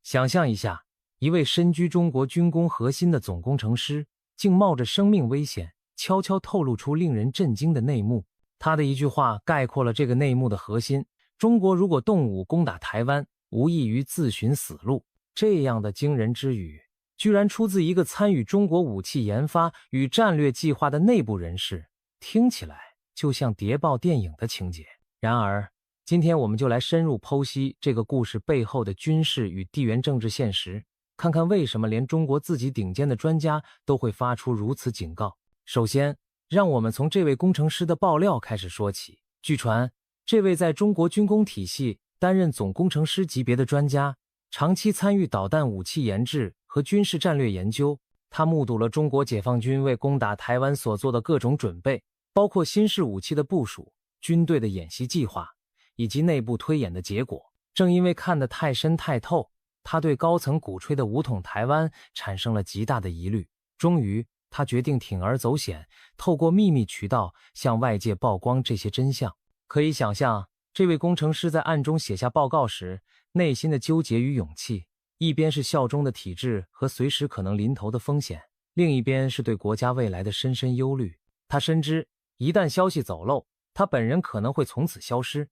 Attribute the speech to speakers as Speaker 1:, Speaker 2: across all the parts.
Speaker 1: 想象一下，一位身居中国军工核心的总工程师，竟冒着生命危险，悄悄透露出令人震惊的内幕。他的一句话概括了这个内幕的核心：中国如果动武攻打台湾，无异于自寻死路。这样的惊人之语，居然出自一个参与中国武器研发与战略计划的内部人士，听起来就像谍报电影的情节。然而，今天我们就来深入剖析这个故事背后的军事与地缘政治现实，看看为什么连中国自己顶尖的专家都会发出如此警告。首先，让我们从这位工程师的爆料开始说起。据传，这位在中国军工体系担任总工程师级别的专家，长期参与导弹武器研制和军事战略研究。他目睹了中国解放军为攻打台湾所做的各种准备，包括新式武器的部署、军队的演习计划以及内部推演的结果。正因为看得太深太透，他对高层鼓吹的武统台湾产生了极大的疑虑。终于，他决定铤而走险，透过秘密渠道向外界曝光这些真相。可以想象，这位工程师在暗中写下报告时，内心的纠结与勇气，一边是效忠的体制和随时可能临头的风险，另一边是对国家未来的深深忧虑。他深知，一旦消息走漏，他本人可能会从此消失。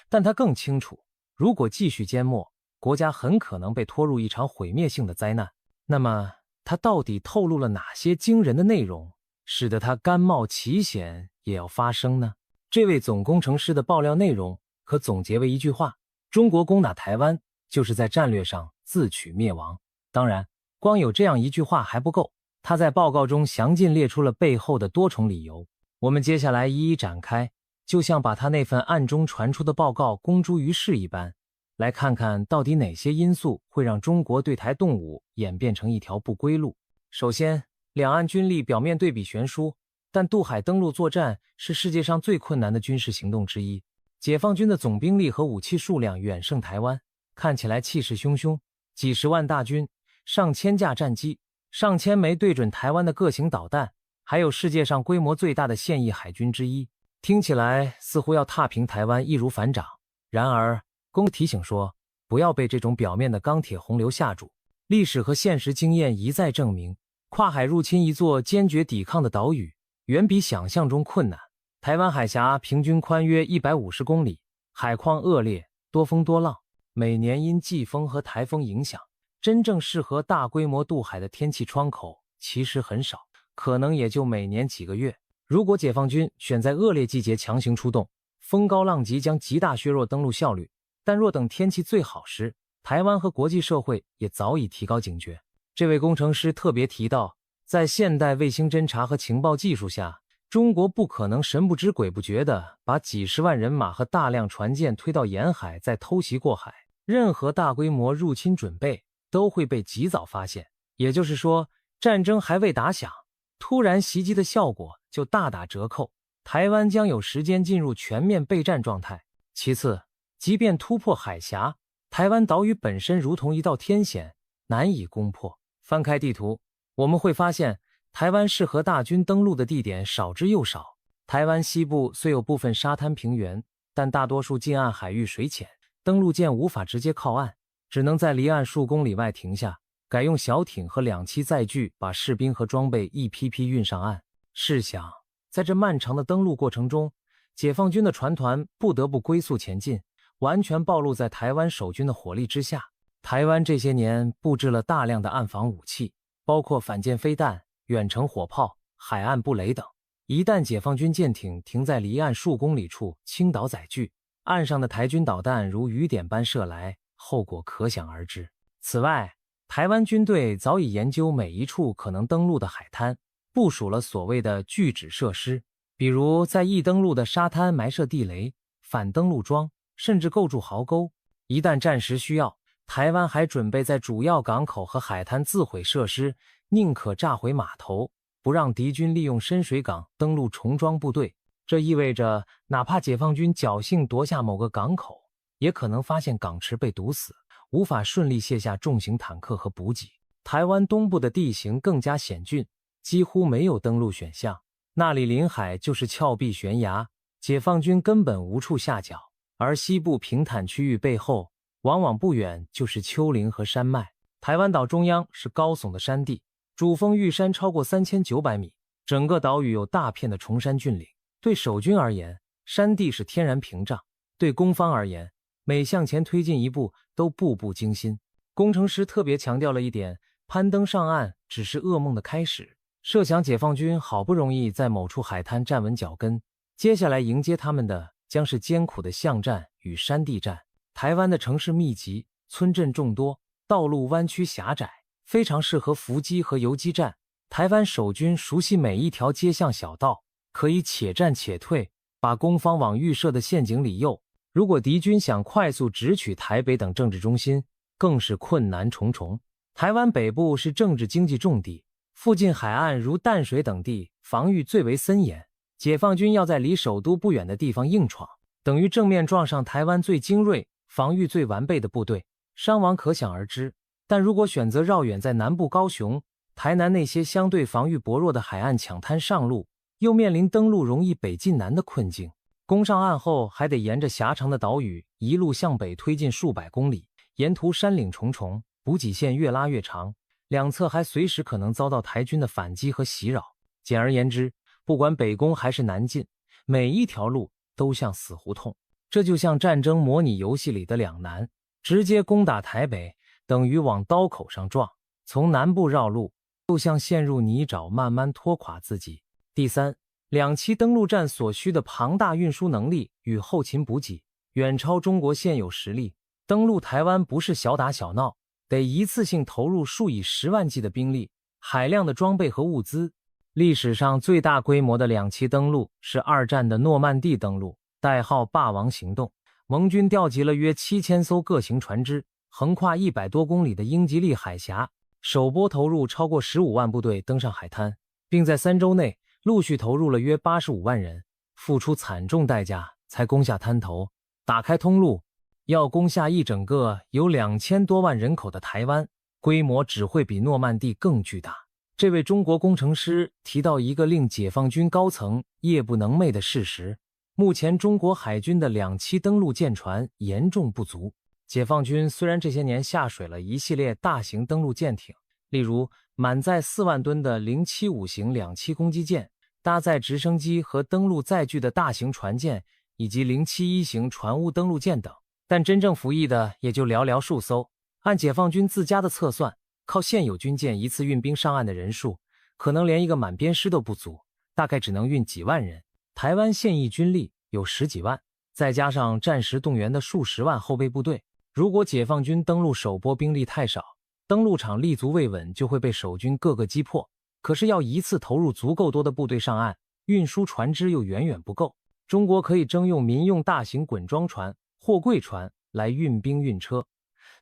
Speaker 1: 但他更清楚，如果继续缄默，国家很可能被拖入一场毁灭性的灾难。那么，他到底透露了哪些惊人的内容，使得他甘冒其险也要发声呢？这位总工程师的爆料内容可总结为一句话：中国攻打台湾就是在战略上自取灭亡。当然，光有这样一句话还不够，他在报告中详尽列出了背后的多重理由。我们接下来一一展开，就像把他那份暗中传出的报告公诸于世一般，来看看到底哪些因素会让中国对台动武演变成一条不归路。首先，两岸军力表面对比悬殊，但渡海登陆作战是世界上最困难的军事行动之一。解放军的总兵力和武器数量远胜台湾，看起来气势汹汹，几十万大军，上千架战机，上千枚对准台湾的各型导弹，还有世界上规模最大的现役海军之一。听起来似乎要踏平台湾易如反掌。然而，公提醒说，不要被这种表面的钢铁洪流吓住。历史和现实经验一再证明，跨海入侵一座坚决抵抗的岛屿，远比想象中困难。台湾海峡平均宽约150公里，海况恶劣，多风多浪，每年因季风和台风影响，真正适合大规模渡海的天气窗口其实很少，可能也就每年几个月。如果解放军选在恶劣季节强行出动，风高浪急将极大削弱登陆效率。但若等天气最好时，台湾和国际社会也早已提高警觉。这位工程师特别提到，在现代卫星侦察和情报技术下，中国不可能神不知鬼不觉地把几十万人马和大量船舰推到沿海再偷袭过海，任何大规模入侵准备都会被及早发现。也就是说，战争还未打响，突然袭击的效果就大打折扣，台湾将有时间进入全面备战状态。其次，即便突破海峡，台湾岛屿本身如同一道天险，难以攻破。翻开地图，我们会发现台湾适合大军登陆的地点少之又少。台湾西部虽有部分沙滩平原，但大多数近岸海域水浅，登陆舰无法直接靠岸，只能在离岸数公里外停下，改用小艇和2栖载具把士兵和装备一批批运上岸。试想，在这漫长的登陆过程中，解放军的船团不得不龟速前进，完全暴露在台湾守军的火力之下。台湾这些年布置了大量的岸防武器，包括反舰飞弹、远程火炮、海岸布雷等。一旦解放军舰艇停在离岸数公里处倾倒载具，岸上的台军导弹如雨点般射来，后果可想而知。此外，台湾军队早已研究每一处可能登陆的海滩，部署了所谓的拒止设施，比如在易登陆的沙滩埋设地雷、反登陆桩，甚至构筑壕沟。一旦战时需要，台湾还准备在主要港口和海滩自毁设施，宁可炸毁码头，不让敌军利用深水港登陆重装部队。这意味着，哪怕解放军侥幸夺下某个港口，也可能发现港池被堵死，无法顺利卸下重型坦克和补给。台湾东部的地形更加险峻，几乎没有登陆选项，那里临海就是峭壁悬崖，解放军根本无处下脚。而西部平坦区域背后，往往不远就是丘陵和山脉。台湾岛中央是高耸的山地，主峰玉山超过3900米，整个岛屿有大片的崇山峻岭。对守军而言，山地是天然屏障；对攻方而言，每向前推进一步都步步惊心。工程师特别强调了一点，攀登上岸只是噩梦的开始。设想解放军好不容易在某处海滩站稳脚跟，接下来迎接他们的将是艰苦的巷战与山地战。台湾的城市密集，村镇众多，道路弯曲狭窄，非常适合伏击和游击战。台湾守军熟悉每一条街巷小道，可以且战且退，把攻方往预设的陷阱里诱。如果敌军想快速直取台北等政治中心，更是困难重重。台湾北部是政治经济重地，附近海岸如淡水等地防御最为森严，解放军要在离首都不远的地方硬闯，等于正面撞上台湾最精锐、防御最完备的部队，伤亡可想而知。但如果选择绕远在南部高雄、台南那些相对防御薄弱的海岸抢滩上路，又面临登陆容易北进南的困境。攻上岸后还得沿着狭长的岛屿一路向北推进数百公里，沿途山岭重重，补给线越拉越长，两侧还随时可能遭到台军的反击和袭扰。简而言之，不管北攻还是南进，每一条路都像死胡同。这就像战争模拟游戏里的两难，直接攻打台北等于往刀口上撞，从南部绕路就像陷入泥沼，慢慢拖垮自己。第三，两栖登陆战所需的庞大运输能力与后勤补给远超中国现有实力。登陆台湾不是小打小闹，得一次性投入数以10万计的兵力，海量的装备和物资。历史上最大规模的两栖登陆是二战的诺曼底登陆，代号霸王行动。盟军调集了约7000艘各型船只，横跨100多公里的英吉利海峡，首波投入超过15万部队登上海滩，并在3周内陆续投入了约85万人，付出惨重代价才攻下滩头，打开通路。要攻下一整个有2000多万人口的台湾，规模只会比诺曼底更巨大。这位中国工程师提到一个令解放军高层夜不能寐的事实：目前中国海军的两栖登陆舰船严重不足。解放军虽然这些年下水了一系列大型登陆舰艇，例如满载4万吨的075型两栖攻击舰，搭载直升机和登陆载具的大型船舰，以及071型船坞登陆舰等，但真正服役的也就寥寥数艘。按解放军自家的测算，靠现有军舰一次运兵上岸的人数，可能连一个满编师都不足，大概只能运几万人。台湾现役军力有10几万，再加上战时动员的数十万后备部队，如果解放军登陆首波兵力太少，登陆场立足未稳，就会被守军各个击破。可是要一次投入足够多的部队上岸，运输船只又远远不够。中国可以征用民用大型滚装船、货柜船来运兵运车，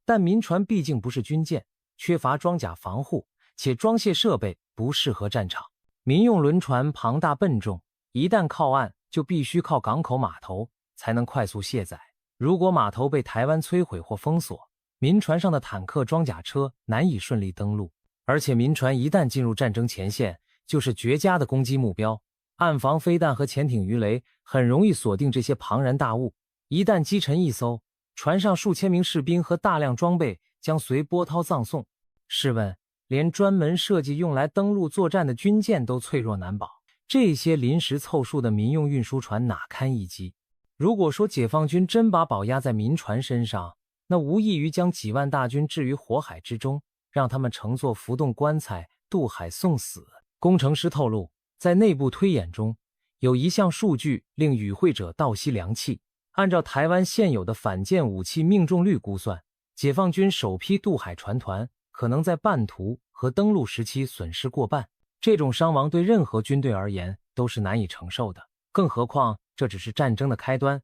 Speaker 1: 但民船毕竟不是军舰，缺乏装甲防护，且装卸设备不适合战场。民用轮船庞大笨重，一旦靠岸就必须靠港口码头才能快速卸载。如果码头被台湾摧毁或封锁，民船上的坦克装甲车难以顺利登陆，而且民船一旦进入战争前线，就是绝佳的攻击目标。岸防飞弹和潜艇鱼雷很容易锁定这些庞然大物，一旦击沉一艘，船上数千名士兵和大量装备将随波涛葬送。试问，连专门设计用来登陆作战的军舰都脆弱难保，这些临时凑数的民用运输船哪堪一击？如果说解放军真把宝压在民船身上，那无异于将几万大军置于火海之中，让他们乘坐浮动棺材渡海送死。工程师透露，在内部推演中，有一项数据令与会者倒吸凉气。按照台湾现有的反舰武器命中率估算，解放军首批渡海船团可能在半途和登陆时期损失过半，这种伤亡对任何军队而言都是难以承受的，更何况这只是战争的开端。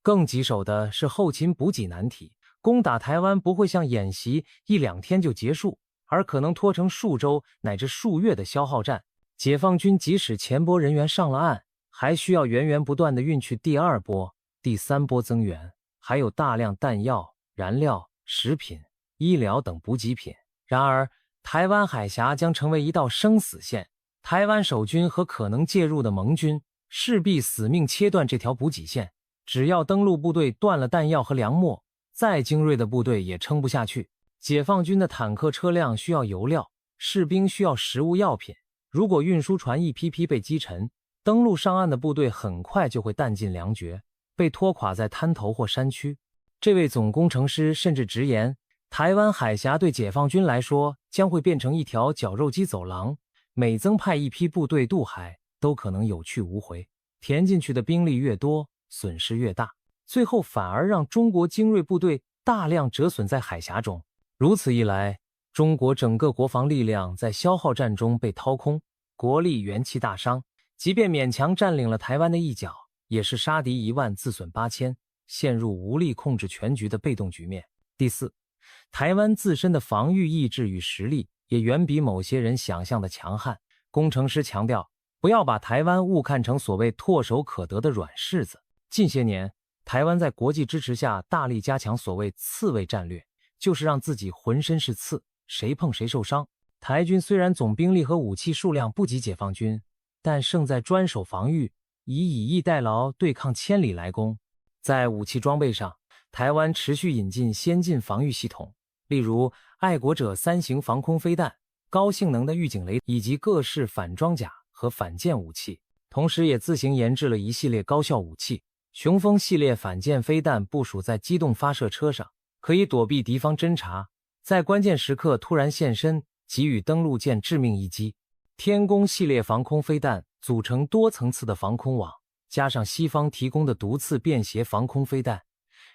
Speaker 1: 更棘手的是后勤补给难题，攻打台湾不会像演习1、2天就结束，而可能拖成数周乃至数月的消耗战。解放军即使前波人员上了岸，还需要源源不断地运去第2波、第3波增援，还有大量弹药、燃料、食品、医疗等补给品。然而，台湾海峡将成为一道生死线，台湾守军和可能介入的盟军势必死命切断这条补给线。只要登陆部队断了弹药和粮秣，再精锐的部队也撑不下去。解放军的坦克车辆需要油料，士兵需要食物药品，如果运输船一批批被击沉，登陆上岸的部队很快就会弹尽粮绝，被拖垮在滩头或山区。这位总工程师甚至直言，台湾海峡对解放军来说将会变成一条绞肉机走廊，每增派一批部队渡海都可能有去无回，填进去的兵力越多，损失越大，最后反而让中国精锐部队大量折损在海峡中。如此一来，中国整个国防力量在消耗战中被掏空，国力元气大伤，即便勉强占领了台湾的一角，也是杀敌1万自损8000，陷入无力控制全局的被动局面。第四，台湾自身的防御意志与实力也远比某些人想象的强悍。工程师强调，不要把台湾误看成所谓唾手可得的软柿子。近些年，台湾在国际支持下大力加强所谓刺猬战略，就是让自己浑身是刺，谁碰谁受伤。台军虽然总兵力和武器数量不及解放军，但胜在专守防御，以逸待劳对抗千里来攻。在武器装备上，台湾持续引进先进防御系统，例如爱国者3型防空飞弹、高性能的预警雷以及各式反装甲和反舰武器，同时也自行研制了一系列高效武器。雄风系列反舰飞弹部署在机动发射车上，可以躲避敌方侦察，在关键时刻突然现身，给予登陆舰致命一击。天弓系列防空飞弹组成多层次的防空网，加上西方提供的毒刺便携防空飞弹，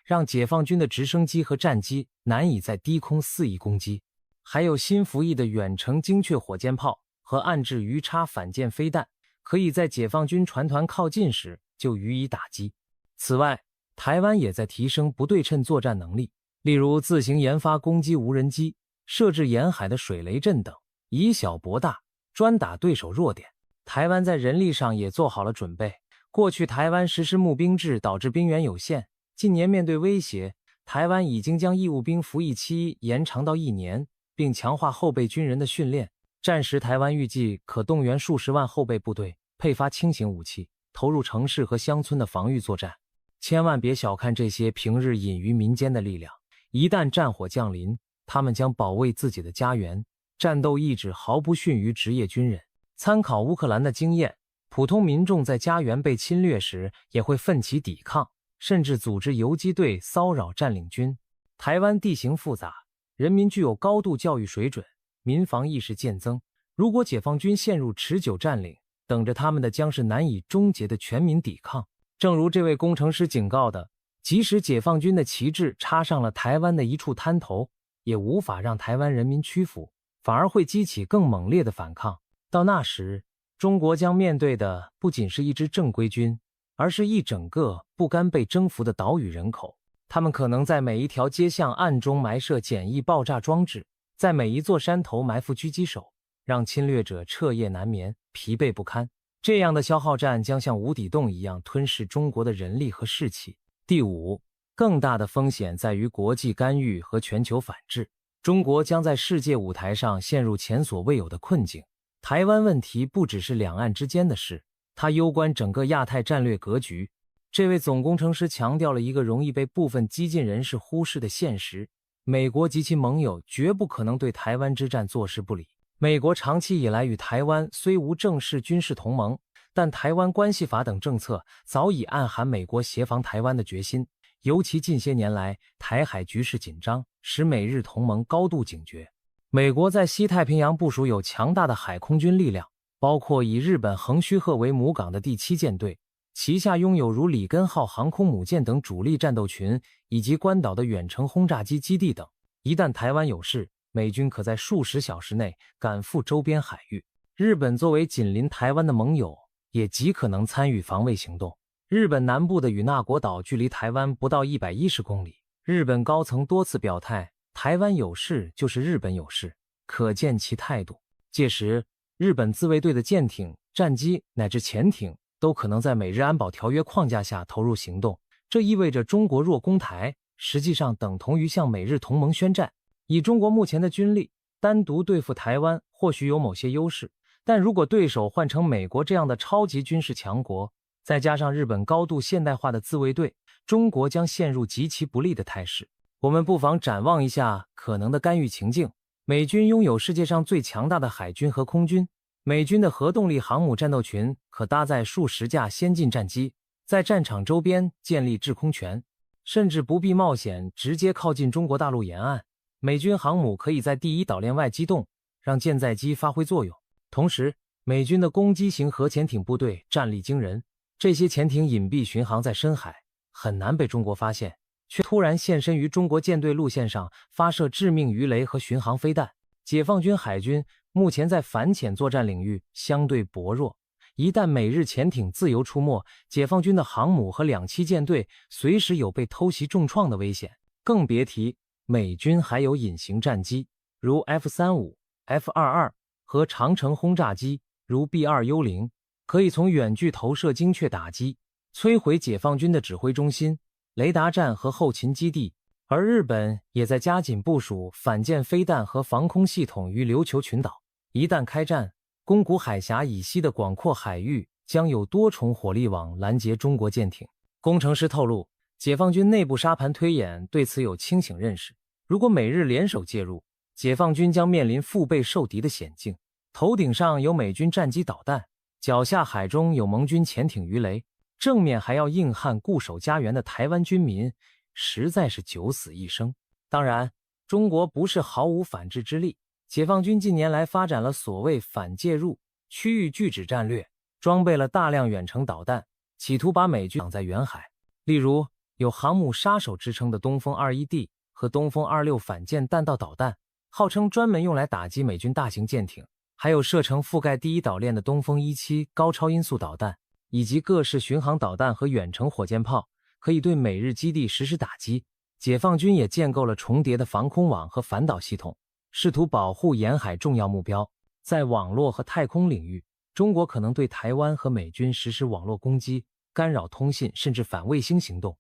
Speaker 1: 让解放军的直升机和战机难以在低空肆意攻击。还有新服役的远程精确火箭炮和暗制鱼叉反舰飞弹，可以在解放军船团靠近时就予以打击。此外，台湾也在提升不对称作战能力，例如自行研发攻击无人机，设置沿海的水雷阵等，以小博大，专打对手弱点。台湾在人力上也做好了准备。过去台湾实施募兵制，导致兵源有限，近年面对威胁，台湾已经将义务兵服役期延长到1年，并强化后备军人的训练。战时台湾预计可动员数十万后备部队，配发轻型武器，投入城市和乡村的防御作战。千万别小看这些平日隐于民间的力量，一旦战火降临，他们将保卫自己的家园，战斗意志毫不逊于职业军人。参考乌克兰的经验，普通民众在家园被侵略时也会奋起抵抗，甚至组织游击队骚扰占领军。台湾地形复杂，人民具有高度教育水准，民防意识渐增。如果解放军陷入持久占领，等着他们的将是难以终结的全民抵抗。正如这位工程师警告的，即使解放军的旗帜插上了台湾的一处滩头，也无法让台湾人民屈服，反而会激起更猛烈的反抗。到那时，中国将面对的不仅是一支正规军，而是一整个不甘被征服的岛屿人口。他们可能在每一条街巷暗中埋设简易爆炸装置，在每一座山头埋伏狙击手，让侵略者彻夜难眠，疲惫不堪。这样的消耗战将像无底洞一样吞噬中国的人力和士气。第五，更大的风险在于国际干预和全球反制。中国将在世界舞台上陷入前所未有的困境。台湾问题不只是两岸之间的事，它攸关整个亚太战略格局。这位总工程师强调了一个容易被部分激进人士忽视的现实：美国及其盟友绝不可能对台湾之战坐视不理。美国长期以来与台湾虽无正式军事同盟，但台湾关系法等政策早已暗含美国协防台湾的决心。尤其近些年来，台海局势紧张，使美日同盟高度警觉。美国在西太平洋部署有强大的海空军力量，包括以日本横须贺为母港的第7舰队，旗下拥有如里根号航空母舰等主力战斗群，以及关岛的远程轰炸机基地等。一旦台湾有事，美军可在数十小时内赶赴周边海域。日本作为紧邻台湾的盟友，也极可能参与防卫行动。日本南部的与那国岛距离台湾不到110公里，日本高层多次表态，台湾有事就是日本有事，可见其态度。届时，日本自卫队的舰艇、战机乃至潜艇都可能在美日安保条约框架下投入行动。这意味着中国若攻台，实际上等同于向美日同盟宣战。以中国目前的军力，单独对付台湾或许有某些优势，但如果对手换成美国这样的超级军事强国，再加上日本高度现代化的自卫队，中国将陷入极其不利的态势。我们不妨展望一下可能的干预情境。美军拥有世界上最强大的海军和空军，美军的核动力航母战斗群可搭载数十架先进战机，在战场周边建立制空权，甚至不必冒险直接靠近中国大陆沿岸。美军航母可以在第一岛链外机动，让舰载机发挥作用。同时，美军的攻击型核潜艇部队战力惊人，这些潜艇隐蔽巡航在深海，很难被中国发现，却突然现身于中国舰队路线上，发射致命鱼雷和巡航飞弹。解放军海军目前在反潜作战领域相对薄弱，一旦美日潜艇自由出没，解放军的航母和两栖舰队随时有被偷袭重创的危险。更别提美军还有隐形战机，如 F-35、F-22 和长城轰炸机，如 B-2 幽灵，可以从远距投射精确打击，摧毁解放军的指挥中心、雷达站和后勤基地。而日本也在加紧部署反舰飞弹和防空系统于琉球群岛。一旦开战，宫古海峡以西的广阔海域将有多重火力网拦截中国舰艇。工程师透露，解放军内部沙盘推演对此有清醒认识。如果美日联手介入，解放军将面临腹背受敌的险境。头顶上有美军战机导弹，脚下海中有盟军潜艇鱼雷，正面还要硬汉固守家园的台湾军民，实在是九死一生。当然，中国不是毫无反制之力。解放军近年来发展了所谓反介入、区域拒止战略，装备了大量远程导弹，企图把美军挡在远海。例如，有航母杀手之称的东风 21D 和东风26反舰弹道导弹，号称专门用来打击美军大型舰艇。还有射程覆盖第一岛链的东风17高超音速导弹，以及各式巡航导弹和远程火箭炮，可以对美日基地实施打击。解放军也建构了重叠的防空网和反导系统，试图保护沿海重要目标。在网络和太空领域，中国可能对台湾和美军实施网络攻击，干扰通信甚至反卫星行动，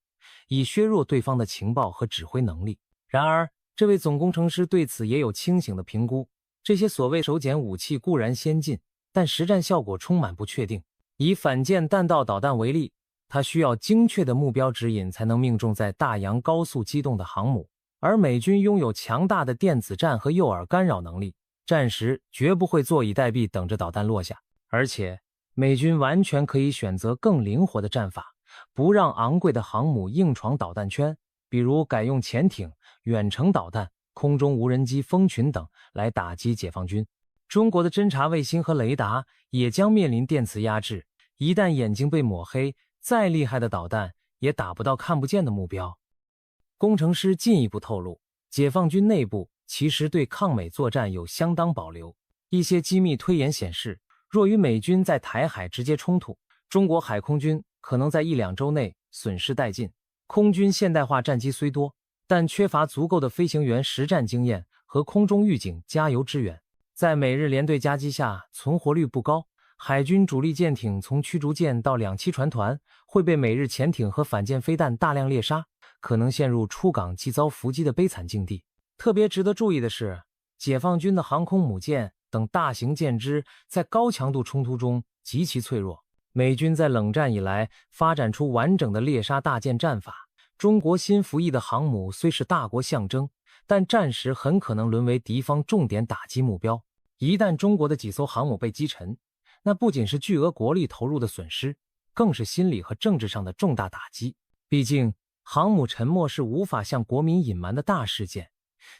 Speaker 1: 以削弱对方的情报和指挥能力。然而，这位总工程师对此也有清醒的评估。这些所谓手检武器固然先进，但实战效果充满不确定。以反舰弹道导弹为例，它需要精确的目标指引才能命中在大洋高速机动的航母，而美军拥有强大的电子战和诱饵干扰能力，战时绝不会坐以待毙等着导弹落下。而且，美军完全可以选择更灵活的战法，不让昂贵的航母硬闯导弹圈，比如改用潜艇、远程导弹、空中无人机蜂群等来打击解放军。中国的侦察卫星和雷达也将面临电磁压制，一旦眼睛被抹黑，再厉害的导弹也打不到看不见的目标。工程师进一步透露，解放军内部其实对抗美作战有相当保留。一些机密推演显示，若与美军在台海直接冲突，中国海空军可能在1-2周内损失殆尽。空军现代化战机虽多，但缺乏足够的飞行员实战经验和空中预警加油支援，在美日联队夹击下存活率不高。海军主力舰艇从驱逐舰到两栖船团会被美日潜艇和反舰飞弹大量猎杀，可能陷入出港即遭伏击的悲惨境地。特别值得注意的是，解放军的航空母舰等大型舰只在高强度冲突中极其脆弱。美军在冷战以来发展出完整的猎杀大舰战法，中国新服役的航母虽是大国象征，但战时很可能沦为敌方重点打击目标。一旦中国的几艘航母被击沉，那不仅是巨额国力投入的损失，更是心理和政治上的重大打击。毕竟，航母沉没是无法向国民隐瞒的大事件，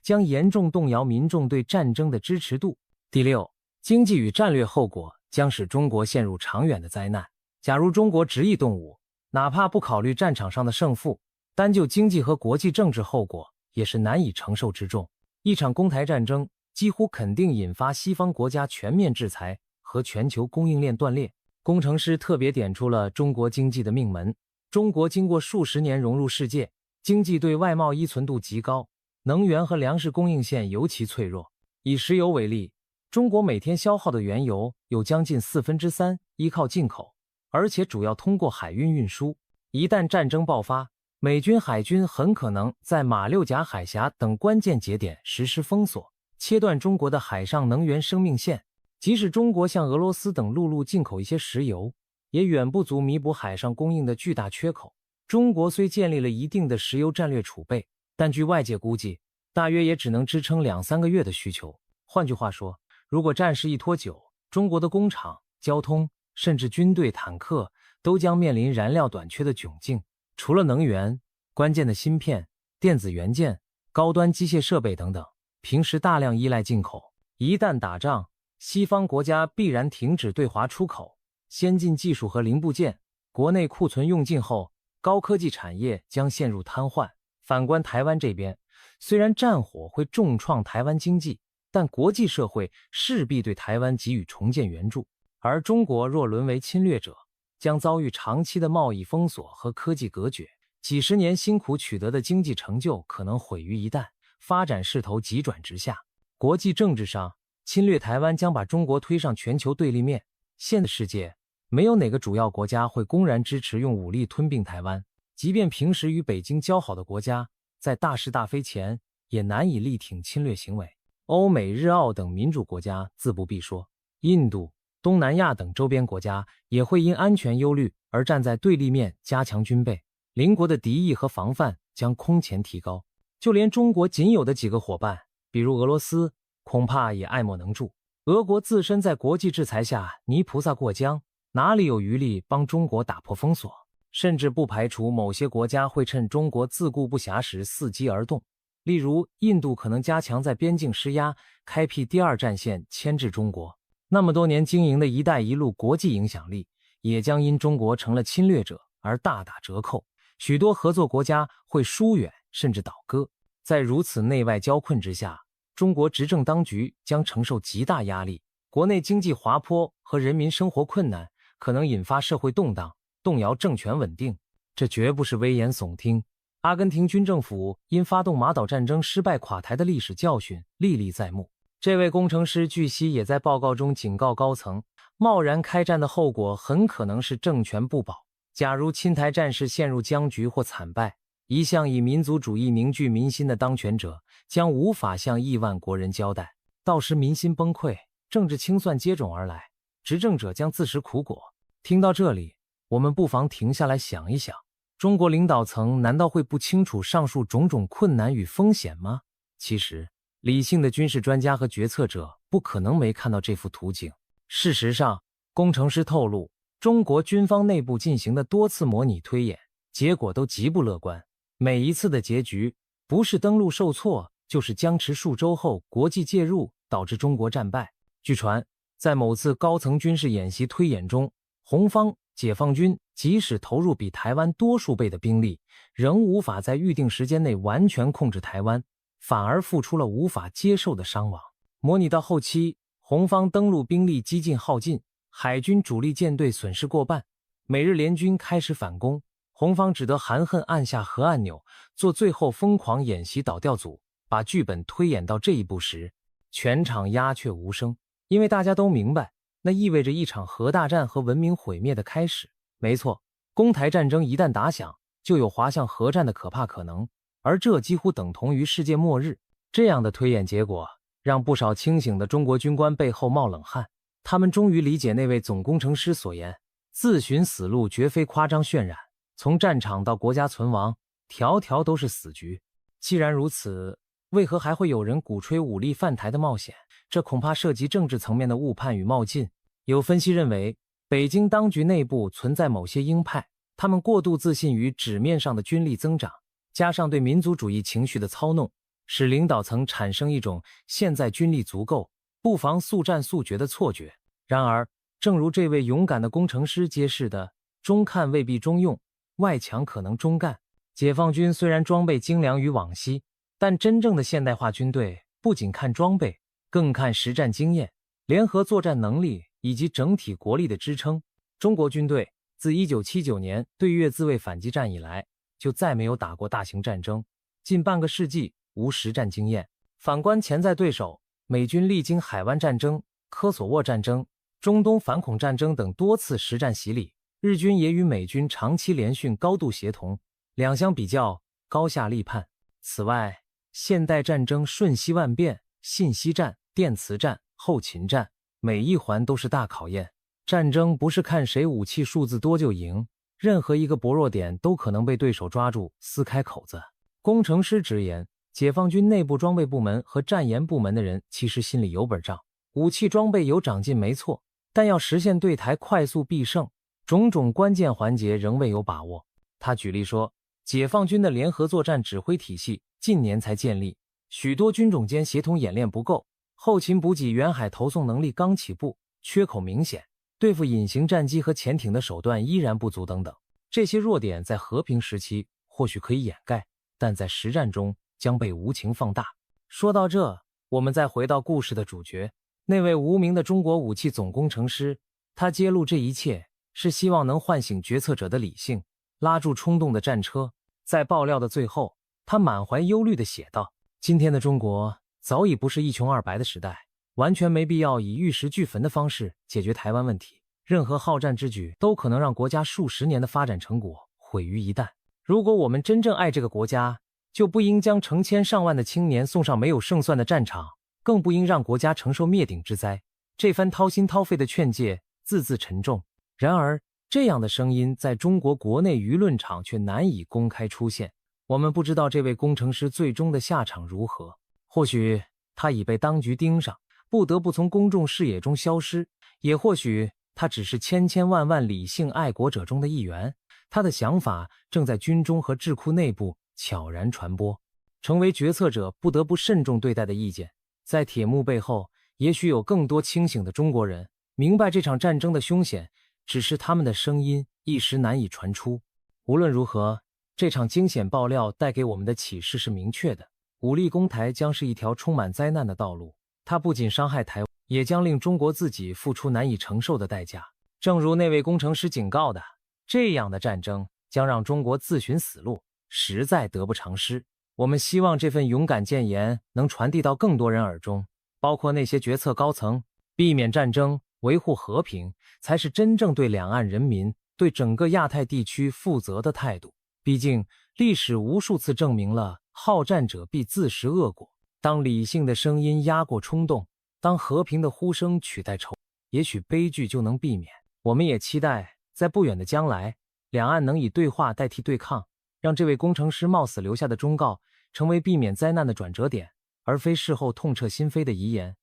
Speaker 1: 将严重动摇民众对战争的支持度。第六，经济与战略后果将使中国陷入长远的灾难。假如中国执意动武，哪怕不考虑战场上的胜负，单就经济和国际政治后果也是难以承受之重。一场攻台战争几乎肯定引发西方国家全面制裁和全球供应链断裂。工程师特别点出了中国经济的命门。中国经过数十年融入世界，经济对外贸依存度极高，能源和粮食供应线尤其脆弱。以石油为例，中国每天消耗的原油有将近3%依靠进口，而且主要通过海运运输。一旦战争爆发，美军海军很可能在马六甲海峡等关键节点实施封锁，切断中国的海上能源生命线。即使中国向俄罗斯等陆路进口一些石油，也远不足弥补海上供应的巨大缺口。中国虽建立了一定的石油战略储备，但据外界估计，大约也只能支撑2-3个月的需求。换句话说，如果战事一拖久，中国的工厂、交通，甚至军队、坦克都将面临燃料短缺的窘境。除了能源，关键的芯片、电子元件、高端机械设备等等，平时大量依赖进口。一旦打仗，西方国家必然停止对华出口，先进技术和零部件，国内库存用尽后，高科技产业将陷入瘫痪。反观台湾这边，虽然战火会重创台湾经济，但国际社会势必对台湾给予重建援助，而中国若沦为侵略者，将遭遇长期的贸易封锁和科技隔绝，几十年辛苦取得的经济成就可能毁于一旦，发展势头急转直下。国际政治上，侵略台湾将把中国推上全球对立面。现的世界，没有哪个主要国家会公然支持用武力吞并台湾，即便平时与北京交好的国家，在大是大非前也难以力挺侵略行为。欧美日澳等民主国家自不必说，印度、东南亚等周边国家也会因安全忧虑而站在对立面加强军备，邻国的敌意和防范将空前提高。就连中国仅有的几个伙伴，比如俄罗斯，恐怕也爱莫能助。俄国自身在国际制裁下泥菩萨过江，哪里有余力帮中国打破封锁？甚至不排除某些国家会趁中国自顾不暇时伺机而动。例如，印度可能加强在边境施压，开辟第二战线牵制中国。那么多年经营的一带一路国际影响力，也将因中国成了侵略者而大打折扣。许多合作国家会疏远甚至倒戈。在如此内外交困之下，中国执政当局将承受极大压力，国内经济滑坡和人民生活困难可能引发社会动荡，动摇政权稳定。这绝不是危言耸听。阿根廷军政府因发动马岛战争失败垮台的历史教训历历在目。这位工程师据悉也在报告中警告高层，贸然开战的后果很可能是政权不保。假如侵台战事陷入僵局或惨败，一向以民族主义凝聚民心的当权者将无法向亿万国人交代，到时民心崩溃，政治清算接踵而来，执政者将自食苦果。听到这里，我们不妨停下来想一想，中国领导层难道会不清楚上述种种困难与风险吗？其实，理性的军事专家和决策者不可能没看到这幅图景。事实上，工程师透露，中国军方内部进行的多次模拟推演，结果都极不乐观。每一次的结局，不是登陆受挫，就是僵持数周后国际介入导致中国战败。据传，在某次高层军事演习推演中，红方解放军即使投入比台湾多数倍的兵力，仍无法在预定时间内完全控制台湾，反而付出了无法接受的伤亡。模拟到后期，红方登陆兵力几近耗尽，海军主力舰队损失过半，美日联军开始反攻，红方只得含恨按下核按钮，做最后疯狂演习导调组。把剧本推演到这一步时，全场鸦雀无声，因为大家都明白，那意味着一场核大战和文明毁灭的开始。没错，攻台战争一旦打响，就有滑向核战的可怕可能，而这几乎等同于世界末日。这样的推演结果，让不少清醒的中国军官背后冒冷汗。他们终于理解那位总工程师所言，自寻死路绝非夸张渲染，从战场到国家存亡，条条都是死局。既然如此，为何还会有人鼓吹武力犯台的冒险？这恐怕涉及政治层面的误判与冒进。有分析认为，北京当局内部存在某些鹰派，他们过度自信于纸面上的军力增长，加上对民族主义情绪的操弄，使领导层产生一种现在军力足够，不妨速战速决的错觉。然而，正如这位勇敢的工程师揭示的，中看未必中用，外强可能中干。解放军虽然装备精良于往昔，但真正的现代化军队不仅看装备，更看实战经验、联合作战能力以及整体国力的支撑。中国军队自1979年对越自卫反击战以来，就再没有打过大型战争，近半个世纪无实战经验。反观潜在对手，美军历经海湾战争、科索沃战争、中东反恐战争等多次实战洗礼，日军也与美军长期联训高度协同，两相比较，高下立判。此外，现代战争瞬息万变，信息战、电磁战、后勤战，每一环都是大考验。战争不是看谁武器数字多就赢，任何一个薄弱点都可能被对手抓住，撕开口子。工程师直言，解放军内部装备部门和战研部门的人其实心里有本账，武器装备有长进没错，但要实现对台快速必胜，种种关键环节仍未有把握。他举例说，解放军的联合作战指挥体系近年才建立，许多军种间协同演练不够，后勤补给、远海投送能力刚起步，缺口明显，对付隐形战机和潜艇的手段依然不足等等。这些弱点在和平时期或许可以掩盖，但在实战中将被无情放大。说到这，我们再回到故事的主角，那位无名的中国武器总工程师。他揭露这一切是希望能唤醒决策者的理性，拉住冲动的战车。在爆料的最后，他满怀忧虑地写道，今天的中国早已不是一穷二白的时代，完全没必要以玉石俱焚的方式解决台湾问题，任何好战之举都可能让国家数十年的发展成果毁于一旦。如果我们真正爱这个国家，就不应将成千上万的青年送上没有胜算的战场，更不应让国家承受灭顶之灾。这番掏心掏肺的劝诫字字沉重，然而这样的声音在中国国内舆论场却难以公开出现。我们不知道这位工程师最终的下场如何，或许他已被当局盯上，不得不从公众视野中消失，也或许他只是千千万万理性爱国者中的一员，他的想法正在军中和智库内部悄然传播，成为决策者不得不慎重对待的意见。在铁幕背后，也许有更多清醒的中国人明白这场战争的凶险，只是他们的声音一时难以传出。无论如何，这场惊险爆料带给我们的启示是明确的，武力攻台将是一条充满灾难的道路，它不仅伤害台湾，也将令中国自己付出难以承受的代价。正如那位工程师警告的，这样的战争将让中国自寻死路，实在得不偿失。我们希望这份勇敢谏言能传递到更多人耳中，包括那些决策高层。避免战争，维护和平，才是真正对两岸人民、对整个亚太地区负责的态度。毕竟，历史无数次证明了，好战者必自食恶果。当理性的声音压过冲动，当和平的呼声取代仇，也许悲剧就能避免。我们也期待，在不远的将来，两岸能以对话代替对抗，让这位工程师冒死留下的忠告成为避免灾难的转折点，而非事后痛彻心扉的遗言。